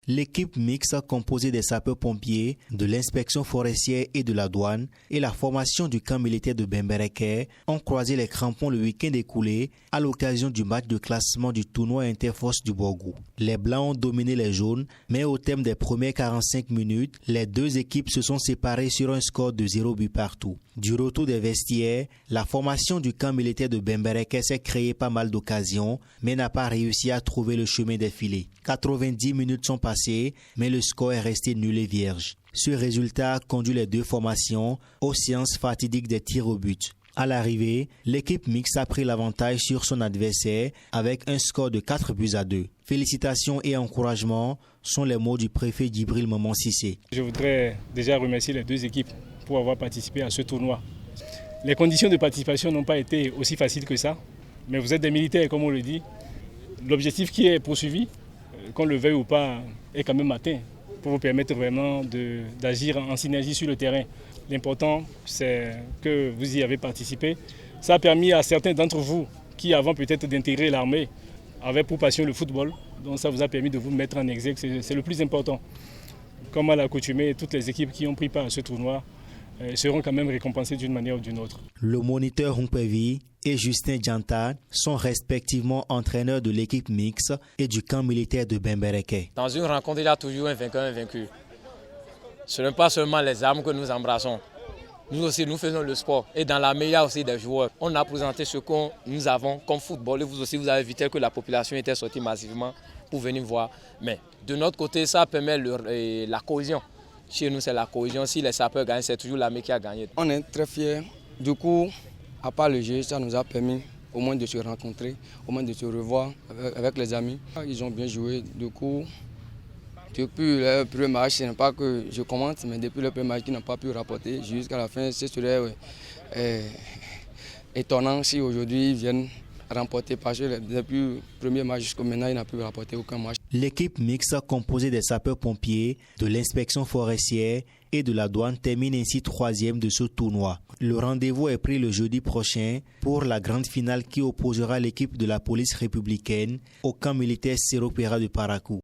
l'équipe mixte composée des sapeurs-pompiers, de l'inspection forestière et de la douane et la formation du camp militaire de Bembereke ont croisé les crampons le week-end écoulé à l'occasion du match de classement du tournoi Interforce du Borgou. Les Blancs ont dominé les jaunes, mais au terme des premières 45 minutes, les deux équipes se sont séparées sur un score de 0 but partout. Du retour des vestiaires, la formation du camp militaire de Bembereke s'est créé pas mal d'occasions, mais n'a pas réussi à trouver le chemin des filets. 90 minutes sont passées, mais le score est resté nul et vierge. Ce résultat a conduit les deux formations aux séances fatidiques des tirs au but. À l'arrivée, l'équipe mixte a pris l'avantage sur son adversaire avec un score de 4-2. Félicitations et encouragements sont les mots du préfet Djibril Maman Cissé. Je voudrais déjà remercier les deux équipes pour avoir participé à ce tournoi. Les conditions de participation n'ont pas été aussi faciles que ça, mais vous êtes des militaires comme on le dit. L'objectif qui est poursuivi, qu'on le veuille ou pas, est quand même atteint pour vous permettre vraiment d'agir en synergie sur le terrain. L'important, c'est que vous y avez participé. Ça a permis à certains d'entre vous qui, avant peut-être d'intégrer l'armée, avaient pour passion le football. Donc ça vous a permis de vous mettre en exergue, c'est le plus important. Comme à l'accoutumée, toutes les équipes qui ont pris part à ce tournoi seront quand même récompensées d'une manière ou d'une autre. Le moniteur Humpevi et Justin Djanta sont respectivement entraîneurs de l'équipe mixte et du camp militaire de Bembereke. Dans une rencontre, il y a toujours un vainqueur et un vaincu. Ce n'est pas seulement les armes que nous embrassons. Nous aussi, nous faisons le sport. Et dans l'armée, il y a aussi des joueurs. On a présenté ce que nous avons comme football. Et vous aussi, vous avez vu tel que la population était sortie massivement pour venir voir. Mais de notre côté, ça permet la cohésion. Chez nous, c'est la cohésion. Si les sapeurs gagnent, c'est toujours l'armée qui a gagné. On est très fiers. Du coup, à part le jeu, ça nous a permis au moins de se rencontrer, au moins de se revoir avec les amis. Ils ont bien joué. Du coup, depuis le premier match, ce n'est pas que je commente, mais depuis le premier match qu'ils n'ont pas pu rapporter jusqu'à la fin, ce serait étonnant si aujourd'hui ils viennent remporter parce que depuis le premier match jusqu'au maintenant, ils n'ont pu rapporter aucun match. L'équipe mixte composée des sapeurs-pompiers, de l'inspection forestière et de la douane termine ainsi troisième de ce tournoi. Le rendez-vous est pris le jeudi prochain pour la grande finale qui opposera l'équipe de la police républicaine au camp militaire Séropéra de Parakou.